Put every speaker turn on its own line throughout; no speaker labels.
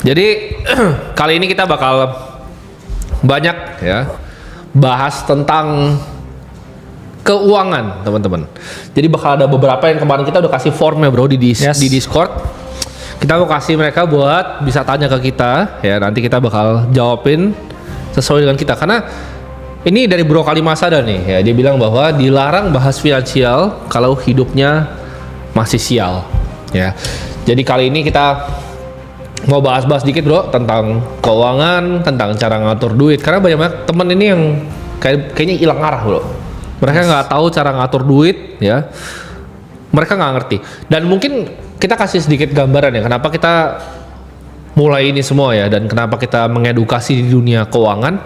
Jadi kali ini kita bakal banyak ya bahas tentang keuangan, teman-teman. Jadi bakal ada beberapa yang kemarin kita udah kasih formnya bro di Discord. Kita mau kasih mereka buat bisa tanya ke kita ya, nanti kita bakal jawabin sesuai dengan kita, karena ini dari Bro Kalimasada nih ya, dia bilang bahwa dilarang bahas finansial kalau hidupnya masih sial ya. Jadi kali ini kita mau bahas-bahas dikit bro tentang keuangan, tentang cara ngatur duit, karena banyak temen ini yang kayaknya hilang arah bro. Mereka nggak tahu cara ngatur duit ya, mereka nggak ngerti. Dan mungkin kita kasih sedikit gambaran ya kenapa kita mulai ini semua ya, dan kenapa kita mengedukasi di dunia keuangan.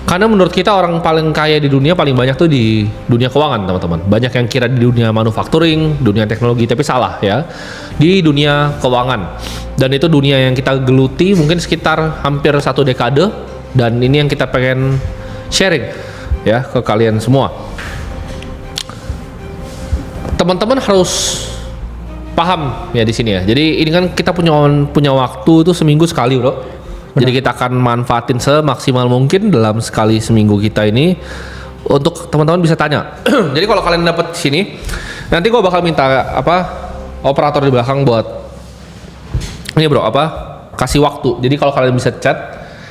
Karena menurut kita orang paling kaya di dunia paling banyak tuh di dunia keuangan, teman-teman. Banyak yang kira di dunia manufacturing, dunia teknologi, tapi salah ya. Di dunia keuangan. Dan itu dunia yang kita geluti mungkin sekitar hampir 1 dekade, dan ini yang kita pengen sharing ya ke kalian semua. Teman-teman harus paham ya di sini ya. Jadi ini kan kita punya waktu itu seminggu sekali, bro. Jadi kita akan manfaatin semaksimal mungkin dalam sekali seminggu kita ini untuk teman-teman bisa tanya. Jadi kalau kalian dapat sini, nanti gue bakal minta operator di belakang buat ini bro kasih waktu. Jadi kalau kalian bisa chat,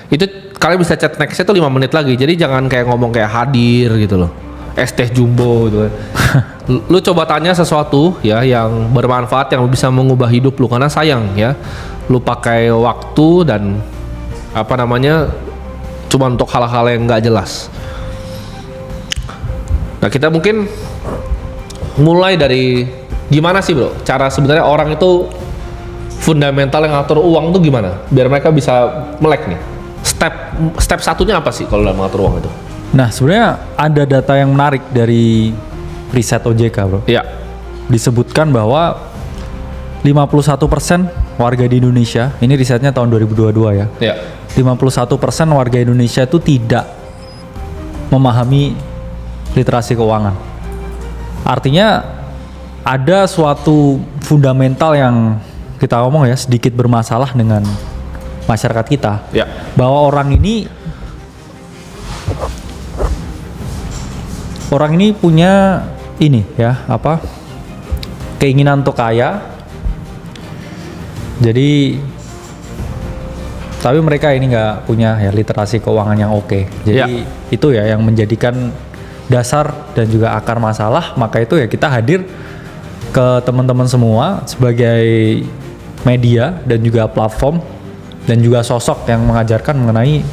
itu kalian bisa chat nextnya tuh 5 menit lagi. Jadi jangan kayak ngomong kayak hadir gitu loh, es teh jumbo gitu. Lu coba tanya sesuatu ya yang bermanfaat, yang bisa mengubah hidup lu, karena sayang ya lu pakai waktu dan cuma untuk hal-hal yang nggak jelas. Nah kita mungkin mulai dari gimana sih bro cara sebenarnya orang itu fundamental yang ngatur uang tuh gimana biar mereka bisa melek nih. Step satunya apa sih kalau dalam ngatur uang itu?
Nah sebenarnya ada data yang menarik dari riset OJK bro.
Iya.
Disebutkan bahwa 51% warga di Indonesia, ini risetnya tahun 2022 ya.
Iya.
51% warga Indonesia itu tidak memahami literasi keuangan. Artinya ada suatu fundamental yang kita ngomong ya sedikit bermasalah dengan masyarakat kita.
Ya.
Bahwa orang ini punya ini ya keinginan untuk kaya. Jadi tapi mereka ini nggak punya ya literasi keuangan yang oke. Jadi itu ya yang menjadikan dasar dan juga akar masalah. Maka itu ya kita hadir ke teman-teman semua sebagai media dan juga platform dan juga sosok yang mengajarkan mengenai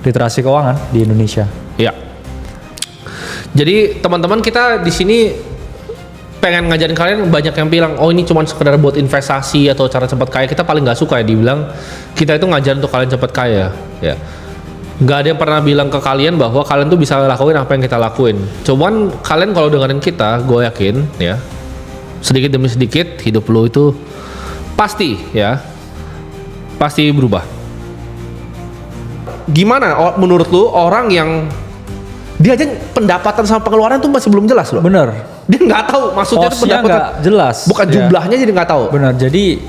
literasi keuangan di Indonesia.
Iya. Jadi teman-teman kita di sini pengen ngajarin kalian. Banyak yang bilang oh ini cuma sekedar buat investasi atau cara cepat kaya. Kita paling nggak suka ya dibilang kita itu ngajarin untuk kalian cepat kaya ya. Nggak ada yang pernah bilang ke kalian bahwa kalian tuh bisa lakuin apa yang kita lakuin. Cuman kalian kalau dengerin kita, gue yakin ya sedikit demi sedikit hidup lo itu pasti berubah. Gimana menurut lo orang yang dia aja pendapatan sama pengeluaran tuh masih belum jelas loh?
Bener.
Dia nggak tahu maksudnya itu pendapatan
nggak jelas.
Bukan jumlahnya jadi nggak tahu.
Benar. Jadi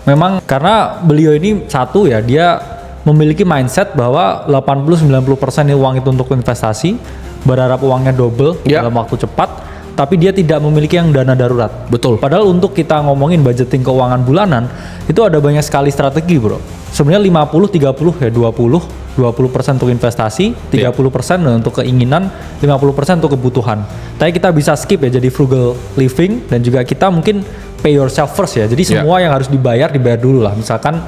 memang karena beliau ini satu ya dia memiliki mindset bahwa 80-90% uang itu untuk investasi, berharap uangnya double dalam waktu cepat, tapi dia tidak memiliki yang dana darurat.
Betul.
Untuk kita ngomongin budgeting keuangan bulanan itu ada banyak sekali strategi bro. Sebenarnya 50-30 ya 20% untuk investasi, 30% untuk keinginan, 50% untuk kebutuhan. Tapi kita bisa skip ya jadi frugal living, dan juga kita mungkin pay yourself first ya. Jadi semua yang harus dibayar dulu lah. Misalkan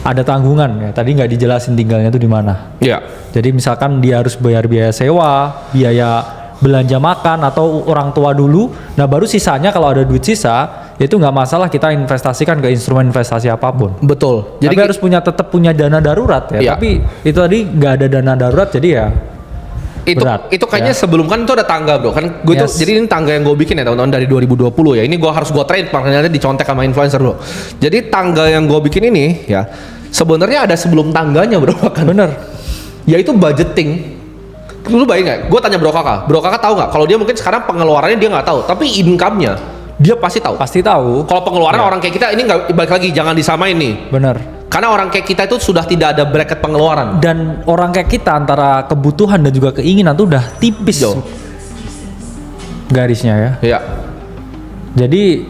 ada tanggungan ya, tadi nggak dijelasin tinggalnya tuh di mana.
Iya.
Jadi misalkan dia harus bayar biaya sewa, biaya belanja makan atau orang tua dulu. Nah baru sisanya kalau ada duit sisa itu nggak masalah kita investasikan ke instrumen investasi apapun.
Betul.
Jadi harus tetap punya dana darurat ya. Tapi itu tadi nggak ada dana darurat jadi ya berat.
Itu kayaknya sebelum kan itu ada tangga bro. Kan gue tuh jadi ini tangga yang gue bikin ya teman-teman dari 2020 ya. Ini gue harus train makanya dicontek sama influencer bro. Jadi tangga yang gue bikin ini ya sebenarnya ada sebelum tangganya bro kan.
Bener.
Yaitu budgeting. Lu bayangin nggak? Gue tanya bro kakak tahu nggak? Kalau dia mungkin sekarang pengeluarannya dia nggak tahu, tapi income-nya dia pasti tahu.
Pasti tahu.
Kalau pengeluaran orang kayak kita ini nggak balik lagi, jangan disamain nih.
Bener.
Karena orang kayak kita itu sudah tidak ada bracket pengeluaran.
Dan orang kayak kita antara kebutuhan dan juga keinginan tuh udah tipis
Jauh.
garisnya ya.
Iya.
Jadi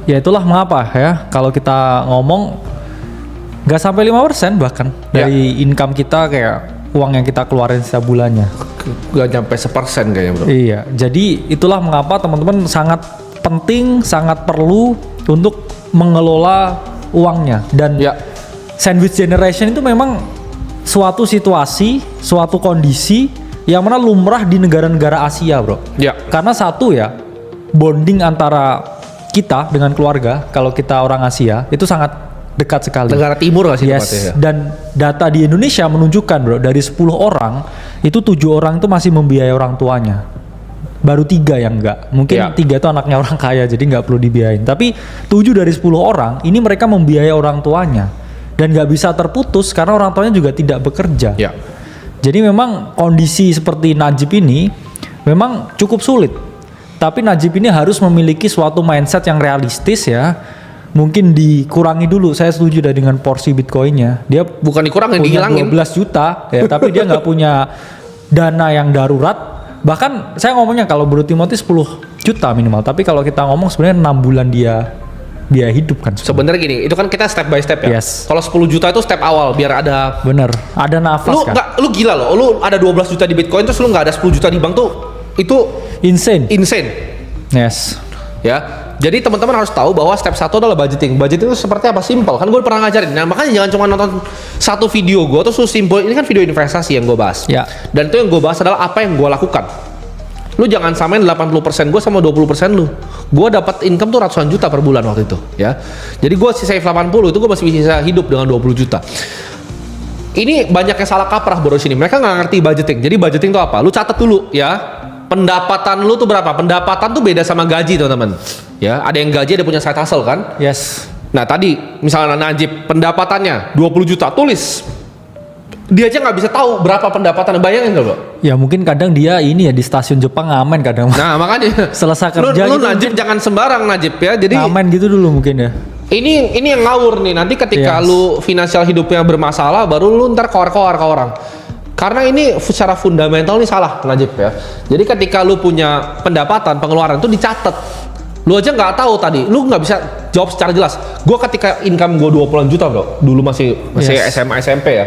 ya itulah mengapa ya kalau kita ngomong nggak sampai 5% bahkan dari income kita, kayak uang yang kita keluarin setiap bulannya.
Gak nyampe 1% kayaknya bro.
Iya, jadi itulah mengapa teman-teman sangat penting, sangat perlu untuk mengelola uangnya. Dan sandwich generation itu memang suatu situasi, suatu kondisi yang mana lumrah di negara-negara Asia bro.
Ya.
Karena satu ya, bonding antara kita dengan keluarga, kalau kita orang Asia, itu sangat dekat sekali.
Negara timur gak sih tempatnya ya?
Dan data di Indonesia menunjukkan bro, dari 10 orang, itu 7 orang itu masih membiayai orang tuanya. Baru 3 yang enggak. Mungkin 3 itu anaknya orang kaya, jadi nggak perlu dibiayain. Tapi 7 dari 10 orang, ini mereka membiayai orang tuanya. Dan nggak bisa terputus karena orang tuanya juga tidak bekerja.
Ya.
Jadi memang kondisi seperti Najib ini memang cukup sulit. Tapi Najib ini harus memiliki suatu mindset yang realistis ya. Mungkin dikurangi dulu. Saya setuju dengan porsi Bitcoinnya. Dia
bukan dikurangin,
punya
dihilangin.
12 juta ya, tapi dia nggak punya dana yang darurat. Bahkan saya ngomongnya kalau Bro Timothy 10 juta minimal. Tapi kalau kita ngomong sebenarnya 6 bulan dia hidup kan.
Sebenarnya gini, itu kan kita step by step ya.
Yes.
Kalau 10 juta itu step awal biar ada.
Bener, ada nafas
Lu
kan.
lu gila loh. Lu ada 12 juta di Bitcoin terus lu nggak ada 10 juta di bank tuh, itu
Insane.
Yes. Ya. Jadi teman-teman harus tahu bahwa step 1 adalah budgeting. Budgeting itu seperti apa? Simple. Kan gue pernah ngajarin. Nah, makanya jangan cuma nonton satu video gue terus lu simple. Ini kan video investasi yang gue bahas.
Ya.
Dan itu yang gue bahas adalah apa yang gue lakukan. Lu jangan samain 80% gue sama 20% lu. Gue dapat income tuh ratusan juta per bulan waktu itu, ya. Jadi gue save 80, itu gue masih bisa hidup dengan 20 juta. Ini banyak yang salah kaprah bro sini. Mereka nggak ngerti budgeting. Jadi budgeting itu apa? Lu catat dulu, ya. Pendapatan lu tuh berapa? Pendapatan tuh beda sama gaji, teman-teman. Ya, ada yang gaji ada punya side hustle kan?
Yes.
Nah, tadi misalnya Najib pendapatannya 20 juta, tulis. Dia aja nggak bisa tahu berapa pendapatan, bayangin nggak bro?
Ya mungkin kadang dia ini ya di stasiun Jepang ngamen kadang.
Nah makanya
selesai kerja
lu
gitu
Najib jangan sembarang Najib ya. Jadi
ngamen gitu dulu mungkin ya.
Ini yang ngawur nih. Nanti ketika lu finansial hidupnya bermasalah, baru lu ntar koar-koar ke orang. Karena ini secara fundamental nih salah Najib ya. Jadi ketika lu punya pendapatan, pengeluaran itu dicatat. Lu aja nggak tahu tadi, lu nggak bisa jawab secara jelas. Gue ketika income gue 20 juta bro, dulu masih SMA SMP ya.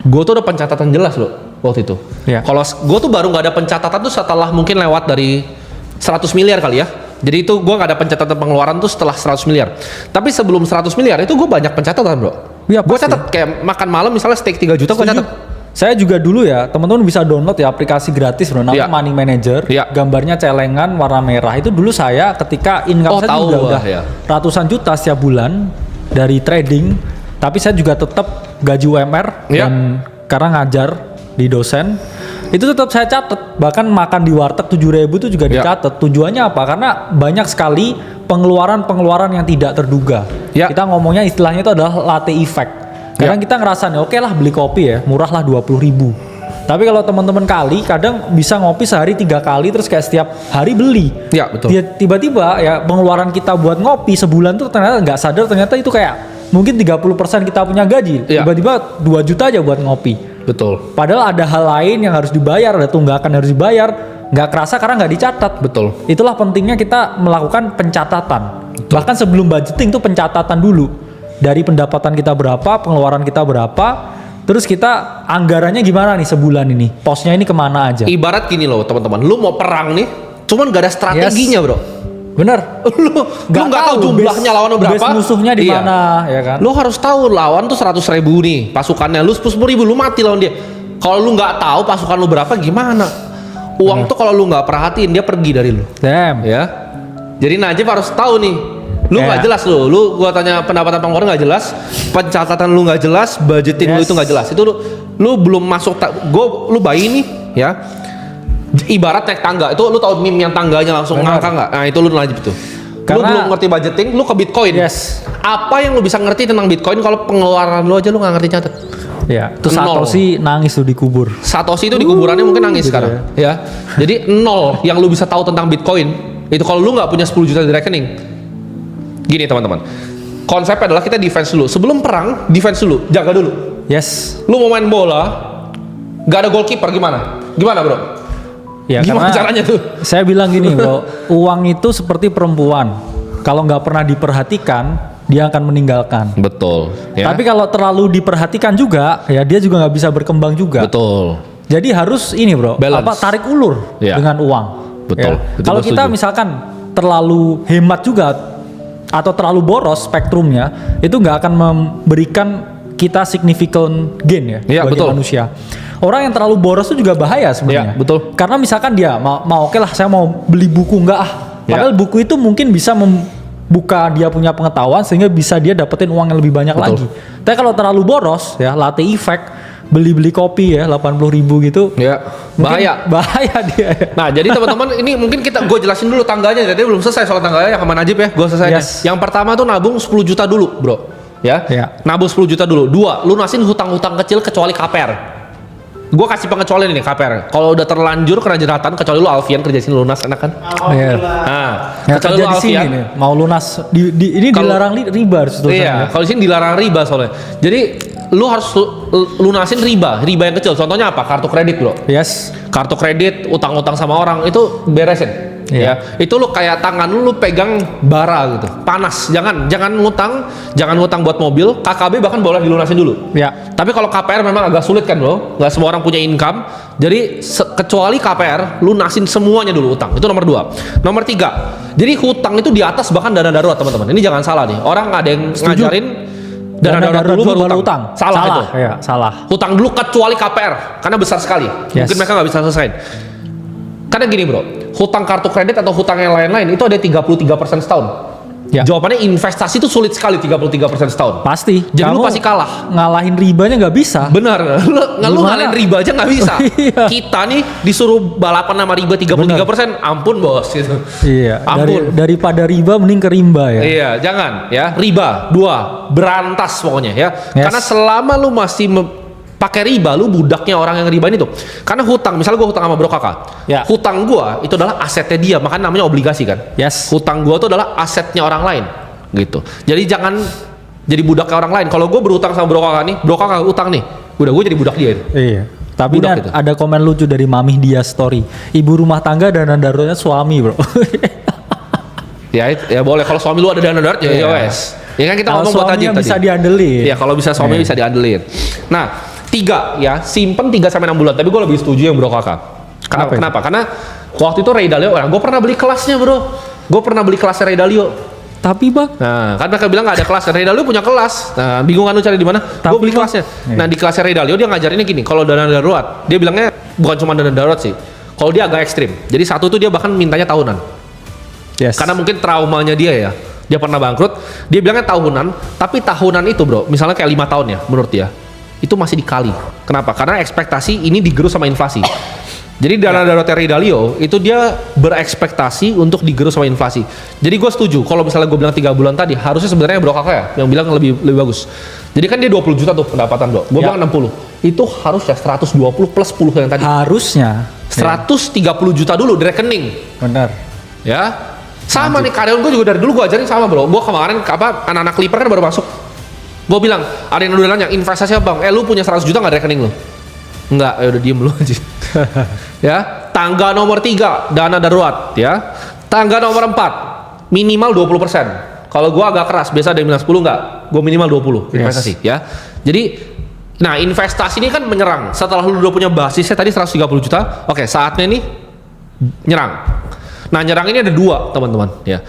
Gue tuh udah pencatatan jelas loh waktu itu. Kalau gue tuh baru nggak ada pencatatan tuh setelah mungkin lewat dari 100 miliar kali ya. Jadi itu gue nggak ada pencatatan pengeluaran tuh setelah 100 miliar. Tapi sebelum 100 miliar itu gue banyak pencatatan bro.
Ya,
gue catat kayak makan malam misalnya steak 3 juta gue catat.
Saya juga dulu ya, teman-teman bisa download ya aplikasi gratis bro, namanya Money Manager. Gambarnya celengan warna merah. Itu dulu saya ketika income saya juga udah ratusan juta setiap bulan dari trading. Tapi saya juga tetap gaji UMR dan karena ngajar di dosen itu tetap saya catat. Bahkan makan di warteg 7.000 itu juga dicatat. Tujuannya apa? Karena banyak sekali pengeluaran yang tidak terduga. Kita ngomongnya istilahnya itu adalah latte effect. Kadang kita ngerasa nih oke lah beli kopi ya murah lah 20.000. Tapi kalau teman-teman kali kadang bisa ngopi sehari 3 kali terus kayak setiap hari beli.
Ya betul.
Tiba-tiba ya pengeluaran kita buat ngopi sebulan tuh ternyata nggak sadar ternyata itu kayak mungkin 30% kita punya gaji, tiba-tiba 2 juta aja buat ngopi.
Betul.
Padahal ada hal lain yang harus dibayar, ada tunggakan harus dibayar, nggak kerasa karena nggak dicatat.
Betul.
Itulah pentingnya kita melakukan pencatatan. Betul. Bahkan sebelum budgeting tuh pencatatan dulu. Dari pendapatan kita berapa, pengeluaran kita berapa, terus kita anggarannya gimana nih sebulan ini, posnya ini kemana aja.
Ibarat gini loh teman-teman, lu mau perang nih, cuman gak ada strateginya bro.
Bener.
lu nggak tahu jumlahnya lawannya berapa,
base musuhnya di mana, ya kan?
Lu harus tahu lawan tuh 100.000 nih pasukannya, lu 10.000 lu mati lawan dia. Kalau lu nggak tahu pasukan lu berapa gimana? Uang tuh kalau lu nggak perhatiin dia pergi dari lu.
Damn.
Ya. Jadi Najib harus tahu nih. Lu nggak jelas lu gua tanya pendapatan pengeluaran nggak jelas, pencatatan lu nggak jelas, budgeting lu itu nggak jelas. Itu lu belum masuk. Lu bayi nih, ya. Ibarat naik tangga itu lu tahu meme yang tangganya langsung ngangkat nggak? Nah itu lu Najib tuh. Karena lu belum ngerti budgeting, lu ke Bitcoin. Apa yang lu bisa ngerti tentang Bitcoin kalau pengeluaran lu aja lu nggak ngerti catat?
Ya, itu Satoshi nangis tuh dikubur.
Satoshi itu di kuburannya mungkin nangis gitu sekarang. Ya. Jadi 0 yang lu bisa tahu tentang Bitcoin itu kalau lu nggak punya 10 juta di rekening. Gini teman-teman, konsepnya adalah kita defense dulu. Sebelum perang, defense dulu, jaga dulu.
Yes.
Lu mau main bola, nggak ada goalkeeper gimana? Gimana bro?
Ya,
Gimana caranya tuh?
Saya bilang gini bro, uang itu seperti perempuan. Kalau nggak pernah diperhatikan, dia akan meninggalkan.
Betul. Ya?
Tapi kalau terlalu diperhatikan juga, ya dia juga nggak bisa berkembang juga.
Betul.
Jadi harus ini bro,
Balance.
tarik ulur
Ya.
dengan uang.
Betul.
Ya.
Betul,
Kalau
gua
kita
setuju.
misalkan terlalu hemat juga atau terlalu boros spektrumnya, itu nggak akan memberikan kita significant gain ya
Iya,
bagi
betul.
manusia. Orang yang terlalu boros itu juga bahaya sebenarnya.
Iya, betul.
Karena misalkan dia mau oke lah saya mau beli buku enggak ah. Padahal buku itu mungkin bisa membuka dia punya pengetahuan sehingga bisa dia dapetin uang yang lebih banyak
Betul.
lagi. Tapi kalau terlalu boros ya latte effect, beli kopi ya 80.000 gitu.
Ya,
mungkin
bahaya.
Bahaya dia.
Nah, jadi teman-teman ini mungkin gue jelasin dulu tangganya. Jadi belum selesai soal tangganya yang kemana Najib ya. Gue selesai.
Yes.
Yang pertama tuh nabung 10 juta dulu, bro. Ya.
Ya.
Nabung 10 juta dulu. 2, lunasin hutang-hutang kecil kecuali KPR. Gue kasih pengecualian nih KPR. Kalau udah terlanjur kena jeratan, kecuali lu Alfian kerja sini lunas, enak kan?
Iya.
Nah,
Ya,
kecuali
kerja
lu
di sini
Alfian.
nih, mau lunas ini
Kalau-
dilarang riba harus tulisannya.
Iya, kalau di sini dilarang riba soalnya. Jadi lu harus lunasin riba yang kecil. Contohnya apa? Kartu kredit, bro.
Yes.
Kartu kredit, utang-utang sama orang itu beresin.
Iya.
Ya, itu lu kayak tangan lu pegang bara gitu, panas. Jangan ngutang buat mobil. KKB bahkan boleh dilunasin dulu.
Ya.
Tapi kalau KPR memang agak sulit kan bro, nggak semua orang punya income. Jadi kecuali KPR, lunasin semuanya dulu utang. Itu nomor 2. Nomor 3, jadi hutang itu di atas bahkan dana darurat teman-teman. Ini jangan salah nih. Orang ada yang
Setuju.
ngajarin dana darurat dulu baru utang. Salah itu.
Ya, salah.
Hutang dulu kecuali KPR karena besar sekali.
Yes.
Mungkin mereka nggak bisa selesaiin. Karena gini bro, hutang kartu kredit atau hutang yang lain-lain itu ada 33% setahun.
Ya.
Jawabannya investasi itu sulit sekali 33% setahun.
Pasti.
Jadi lu
Kamu
pasti kalah.
Ngalahin ribanya nggak bisa.
Benar, lu
Gimana?
ngalahin riba aja nggak bisa.
Iya.
Kita nih disuruh balapan sama riba 33%, ampun bos gitu.
Iya.
Ampun.
Daripada riba mending ke rimba ya.
Iya, jangan ya. Riba. 2, berantas pokoknya ya.
Yes.
Karena selama lu masih pakai riba, lu budaknya orang yang ribain itu. Karena hutang, misalnya gua hutang sama Bro Kakak.
Ya.
Hutang gua itu adalah asetnya dia, makanya namanya obligasi kan.
Yes.
Hutang gua itu adalah asetnya orang lain gitu. Jadi jangan jadi budaknya orang lain. Kalau gua berhutang sama Bro Kakak nih, Bro Kakak utang nih. Udah gua jadi budak dia.
Iya. Tapi
Budak
ini
itu.
ada komen lucu dari Mamih Dia Story. Ibu rumah tangga dana daruratnya suami, bro.
Ya boleh kalau suami lu ada dana darurat ya
Iya.
wes. Ya kan kita
Kalau
ngomong buat
suami
Najib
yang
tadi.
bisa diandelin.
Iya, kalau bisa suami
Iya.
bisa diandelin. Nah, 3 ya, simpen 3-6 bulan. Tapi gue lebih setuju yang Bro Kakak.
Apa itu?
Kenapa? Karena waktu itu Ray Dalio, gue pernah beli kelasnya bro. Gue pernah beli kelasnya Ray Dalio.
Tapi bang,
Nah, kan mereka bilang nggak ada kelas. Ray Dalio punya kelas. Nah, bingung kan lu cari di mana?
Tapi,
Gue beli
Bang,
kelasnya.
iya.
Nah, di kelasnya Ray Dalio dia ngajarinnya gini. Kalau dana darurat, dia bilangnya bukan cuma dana darurat sih. Kalau dia agak ekstrim. Jadi satu itu dia bahkan mintanya tahunan.
yes.
Karena mungkin traumanya dia ya. Dia pernah bangkrut. Dia bilangnya tahunan. Tapi tahunan itu bro, misalnya kayak 5 tahun ya menurut dia. Itu masih dikali. Kenapa? Karena ekspektasi ini digerus sama inflasi. Jadi dana darurat Ray Dalio itu dia berekspektasi untuk digerus sama inflasi. Jadi gue setuju. Kalau misalnya gue bilang 3 bulan tadi, harusnya sebenarnya Bro Kakak ya yang bilang lebih bagus. Jadi kan dia 20 juta tuh pendapatan bro. Gue
Ya.
bilang 60. Itu harusnya 120 plus 10 yang tadi.
Harusnya
130 juta dulu di rekening.
benar.
Ya. Sama nih karyawan gue juga dari dulu gue ajarin sama bro. Gue kemarin anak-anak Clipper kan baru masuk. Gue bilang, ada yang udah nanya, investasi apa bang? Lu punya 100 juta nggak di rekening lu? Enggak, ya udah diem lu aja. Ya, tangga nomor 3, dana darurat ya. Tangga nomor 4, minimal 20%. Kalau gue agak keras, biasa ada yang bilang 10 enggak, gue minimal 20 investasi ya. Jadi, nah investasi ini kan menyerang. Setelah lu udah punya basisnya tadi 130 juta, oke saatnya nih nyerang. Nah nyerang ini ada 2 teman-teman ya.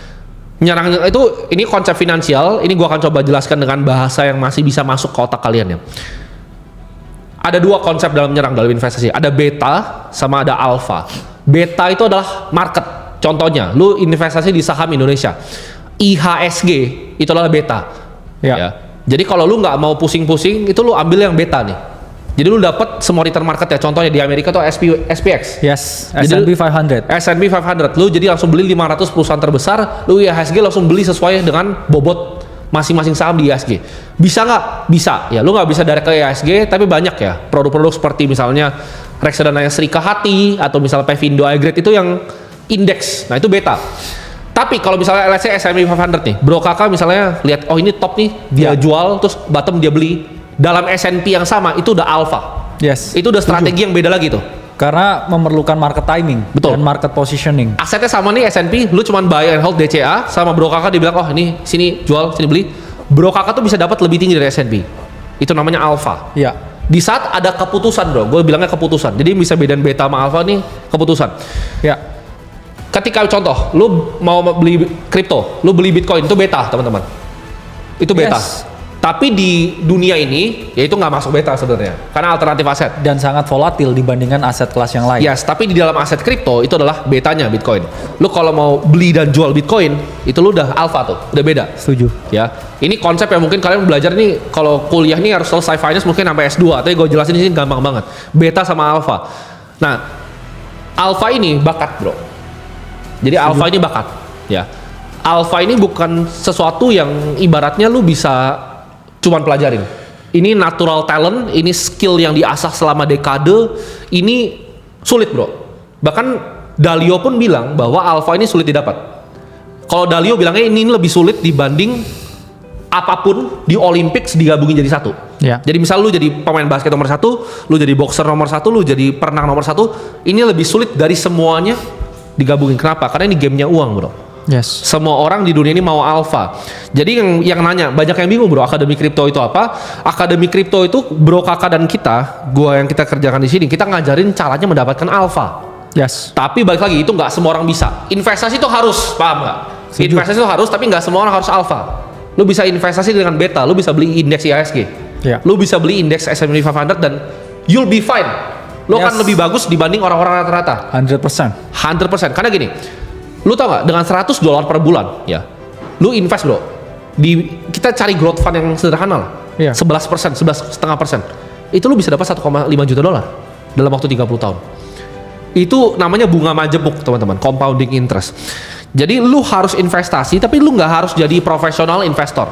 Nyerang itu ini konsep finansial, ini gua akan coba jelaskan dengan bahasa yang masih bisa masuk ke otak kalian ya. Ada 2 konsep dalam nyerang dalam investasi, ada beta sama ada alpha. Beta itu adalah market. Contohnya, lu investasi di saham Indonesia, IHSG itu adalah beta.
Ya.
Jadi kalau lu nggak mau pusing-pusing, itu lu ambil yang beta nih. Jadi lu dapat semua return market ya. Contohnya di Amerika tuh SPX.
Yes.
Jadi
S&P 500.
S&P 500. Lu jadi langsung beli 500 perusahaan terbesar, lu IHSG langsung beli sesuai dengan bobot masing-masing saham di IHSG. Bisa nggak? Bisa. Ya, lu nggak bisa direct ke IHSG, tapi banyak ya produk-produk seperti misalnya reksadana yang Serika Hati atau misalnya Pevindo iGrade itu yang indeks. Nah, itu beta. Tapi kalau misalnya let's say S&P 500 nih, Bro Kakak misalnya lihat oh ini top nih, dia jual terus bottom dia beli. Dalam S&P yang sama itu udah alpha.
Yes.
Itu udah strategi yang beda lagi tuh.
Karena memerlukan market timing
Betul.
dan market positioning.
Asetnya sama nih S&P, lu cuman buy and hold DCA, sama Bro Kakak dibilang oh ini sini jual, sini beli. Bro Kakak tuh bisa dapat lebih tinggi dari S&P. Itu namanya alpha.
Iya.
Di saat ada keputusan bro, gue bilangnya keputusan. Jadi bisa bedain beta sama alpha nih keputusan.
Ya.
Ketika contoh, lu mau beli kripto, lu beli Bitcoin itu beta teman-teman. Itu beta.
Yes.
Tapi di dunia ini, ya itu nggak masuk beta sebenarnya, karena alternatif aset.
Dan sangat volatil dibandingkan aset kelas yang lain.
Yes, tapi di dalam aset kripto itu adalah betanya Bitcoin. Lu kalau mau beli dan jual Bitcoin, itu lu udah alpha tuh, udah beda.
Setuju.
Ya, ini konsep yang mungkin kalian belajar nih kalau kuliah nih harus selesai finance mungkin sampai S2, tapi gue jelasin di sini gampang banget. Beta sama alpha. Nah, alpha ini bakat, bro. Jadi alpha ini bakat, ya. Alpha ini bukan sesuatu yang ibaratnya lu bisa cuman pelajarin. Ini natural talent, ini skill yang diasah selama dekade, ini sulit, bro. Bahkan Dalio pun bilang bahwa alpha ini sulit didapat. Kalau Dalio bilangnya ini lebih sulit dibanding apapun di Olympics digabungin jadi satu.
Ya.
Jadi misal lu jadi pemain basket nomor 1, lu jadi boxer nomor 1, lu jadi perenang nomor 1, ini lebih sulit dari semuanya digabungin. Kenapa? Karena ini gamenya uang, bro.
Yes.
Semua orang di dunia ini mau alpha. Jadi yang nanya, banyak yang bingung bro, akademi kripto itu apa? Akademi kripto itu Bro Kakak dan kita, gua yang kita kerjakan di sini, kita ngajarin caranya mendapatkan alpha.
Yes.
Tapi balik lagi, itu nggak semua orang bisa. Investasi itu harus, paham nggak?
Setuju.
Investasi itu harus, tapi nggak semua orang harus alpha. Lu bisa investasi dengan beta, lu bisa beli indeks IHSG,
Ya.
lu bisa beli indeks S&P 500 dan you'll be fine. Lu
Yes.
akan lebih bagus dibanding orang-orang rata-rata.
100%.
100%. Karena gini, lu tau gak dengan $100 per bulan ya, lu invest bro, kita cari growth fund yang sederhana lah,
Iya.
11%, 11,5%, itu lu bisa dapat $1,5 juta dalam waktu 30 tahun. Itu namanya bunga majemuk teman-teman, compounding interest. Jadi lu harus investasi, tapi lu nggak harus jadi profesional investor.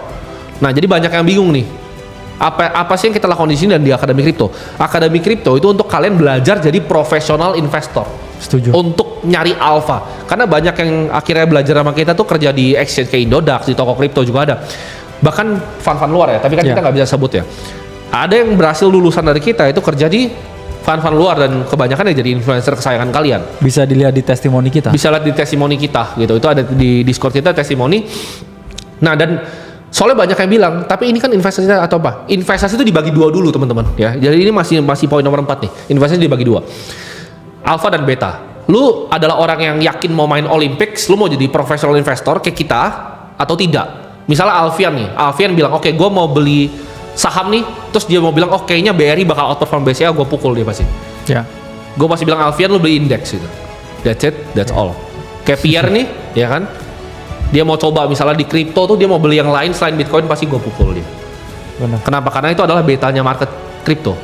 Nah jadi banyak yang bingung nih, apa sih yang kita lakukan di sini dan di Akademi Kripto? Akademi Kripto itu untuk kalian belajar jadi profesional investor.
Setuju.
Untuk nyari alpha. Karena banyak yang akhirnya belajar sama kita tuh kerja di exchange kayak Indodax, di toko kripto juga ada. Bahkan fund-fund luar ya, tapi kan kita nggak bisa sebut ya. Ada yang berhasil lulusan dari kita itu kerja di fund-fund luar dan kebanyakan ya jadi influencer kesayangan kalian.
Bisa dilihat di testimoni kita.
Bisa lihat di testimoni kita gitu. Itu ada di Discord kita testimoni. Nah, dan soalnya banyak yang bilang, tapi ini kan investasi atau apa? Investasi itu dibagi dua dulu, teman-teman, ya. Jadi ini masih poin nomor 4 nih. Investasi dibagi dua. Alpha dan beta. Lu adalah orang yang yakin mau main Olympics, lu mau jadi professional investor kayak kita atau tidak? Misalnya Alfian nih, Alfian bilang, "Oke, gue mau beli saham nih." Terus dia mau bilang, "Oh, kayaknya BRI bakal outperform BCA," gue pukul dia pasti.
Ya.
Gue pasti bilang, "Alfian, lu beli indeks gitu." That's it, that's all. Kayak Pierre nih, ya kan? Dia mau coba misalnya di kripto tuh dia mau beli yang lain selain Bitcoin, pasti gue pukul dia.
Benar.
Kenapa? Karena itu adalah betanya market kripto.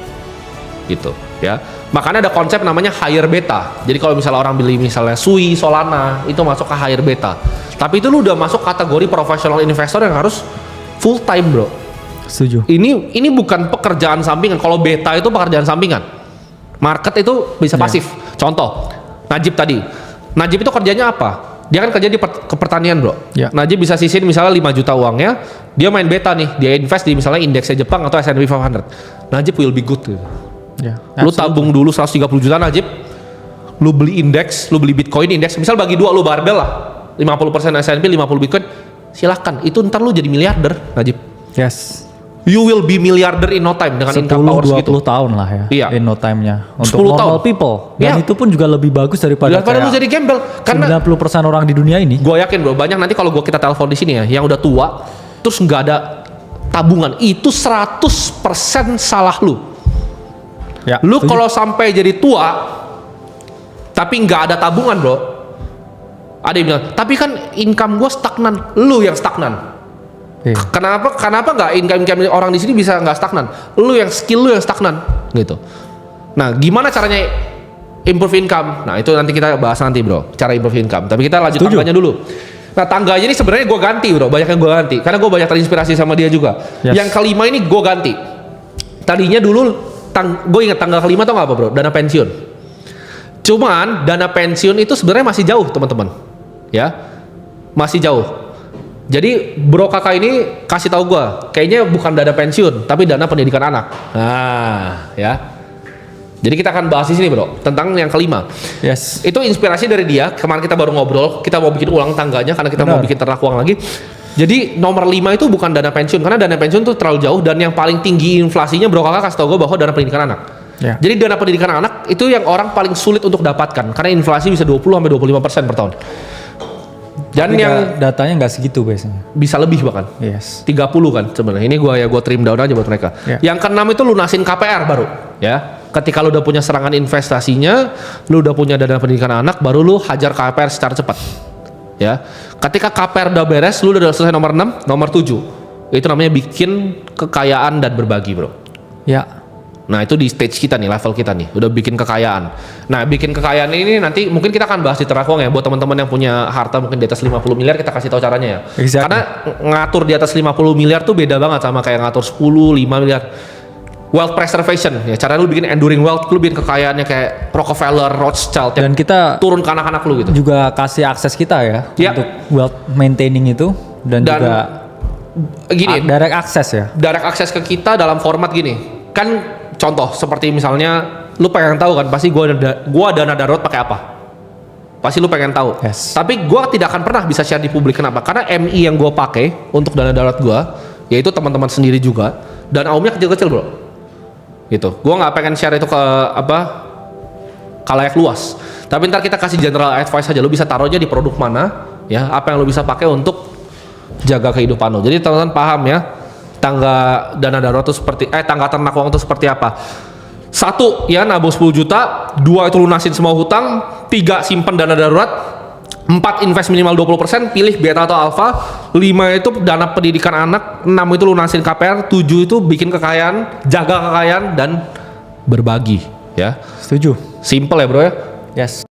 Gitu, ya. Makanya ada konsep namanya higher beta. Jadi kalau misalnya orang beli misalnya Sui, Solana, itu masuk ke higher beta. Tapi itu lu udah masuk kategori professional investor yang harus full time, bro.
Setuju.
Ini bukan pekerjaan sampingan. Kalau beta itu pekerjaan sampingan. Market itu bisa pasif. Contoh, Najib tadi. Najib itu kerjanya apa? Dia kan kerja di pertanian, bro.
Ya.
Najib bisa sisin misalnya 5 juta uangnya, dia main beta nih, dia invest di misalnya indeksnya Jepang atau S&P 500. Najib will be good gitu.
Ya.
Lu tabung dulu 130 juta Najib, lu beli indeks, lu beli Bitcoin indeks, misal bagi dua lu barbel lah, 50% S&P, 50 Bitcoin, silahkan. Itu ntar lu jadi miliarder, Najib.
Yes.
You will be miliarder in no time dengan income power
10-20
segitu.
tahun lah ya.
Iya.
In no time-nya. Untuk
10
normal
tahun.
people. Dan
Iya.
itu pun juga lebih bagus daripada
Daripada lu
kayak
jadi gembel. Karena
90% orang di dunia ini.
gue yakin bro, banyak nanti kalau kita telepon di sini ya, yang udah tua, terus nggak ada tabungan, itu 100% salah lu.
Ya.
Lu
setuju.
kalau sampai jadi tua tapi nggak ada tabungan bro, ada yang bilang tapi kan income gue stagnan. Lu yang stagnan.
Iya.
Kenapa nggak income orang di sini bisa nggak stagnan? Lu yang skill lu yang stagnan gitu. Nah gimana caranya improve income? Nah itu nanti kita bahas nanti bro, cara improve income. Tapi kita lanjut
Setuju.
tangganya dulu. Nah tangganya ini sebenarnya gue ganti bro, banyak yang gue ganti karena gue banyak terinspirasi sama dia juga.
Yes.
Yang kelima ini gue ganti. Tadinya dulu gue ingat tanggal kelima tau gak apa bro? Dana pensiun. Cuman dana pensiun itu sebenarnya masih jauh teman-teman. Ya, masih jauh. Jadi bro kakak ini kasih tahu gua, kayaknya bukan dana pensiun, tapi dana pendidikan anak. Nah, ya. Jadi kita akan bahas di sini bro, tentang yang kelima.
Yes.
Itu inspirasi dari dia. Kemarin kita baru ngobrol, kita mau bikin ulang tangganya karena kita mau bikin ternak uang lagi. Jadi nomor 5 itu bukan dana pensiun, karena dana pensiun tuh terlalu jauh, dan yang paling tinggi inflasinya bro kakak kasih tahu gua bahwa dana pendidikan anak.
Ya.
Jadi dana pendidikan anak itu yang orang paling sulit untuk dapatkan, karena inflasi bisa 20-25% per tahun. Dan
tapi
yang
datanya nggak segitu biasanya.
bisa lebih bahkan.
Yes.
30 kan sebenarnya. Ini gua trim down aja buat mereka. Yang keenam itu lunasin KPR baru, ya. Ketika lu udah punya serangan investasinya, lu udah punya dana pendidikan anak, baru lu hajar KPR secara cepat. Ya. Ketika KPR udah beres, lu udah selesai nomor 6, nomor 7. Itu namanya bikin kekayaan dan berbagi, bro.
Ya.
Nah itu di stage kita nih, level kita nih, udah bikin kekayaan. Nah bikin kekayaan ini nanti mungkin kita akan bahas di ternak uang ya, buat teman-teman yang punya harta mungkin di atas 50 miliar, kita kasih tahu caranya ya.
Exactly.
Karena ngatur di atas 50 miliar tuh beda banget sama kayak ngatur 10, 5 miliar. Wealth preservation ya, cara lu bikin enduring wealth, lu bikin kekayaannya kayak Rockefeller, Rothschild,
Dan kita
turun ke anak-anak lu gitu.
juga kasih akses kita ya,
Ya.
untuk wealth maintaining itu, dan juga
gini,
direct access ya.
direct akses ke kita dalam format gini. Kan contoh seperti misalnya lu pengen tahu kan, pasti gua dana darurat pakai apa? Pasti lu pengen tahu.
Yes.
Tapi gua tidak akan pernah bisa share di publik. Kenapa? Karena MI yang gua pakai untuk dana darurat gua, yaitu teman-teman sendiri juga, dan aumnya kecil-kecil, bro. Gitu. Gua nggak pengen share itu ke khalayak luas. Tapi ntar kita kasih general advice aja. Lu bisa taruhnya di produk mana, ya? Apa yang lu bisa pakai untuk jaga kehidupan lu. Jadi teman-teman paham ya, tangga dana darurat itu seperti tangga ternak uang itu seperti apa. 1 ya nabung 10 juta, 2 itu lunasin semua hutang, 3 simpen dana darurat, 4 invest minimal 20%, pilih beta atau alpha, 5 itu dana pendidikan anak, 6 itu lunasin KPR, 7 itu bikin kekayaan, jaga kekayaan, dan berbagi ya.
Setuju.
Simple ya bro ya.
Yes.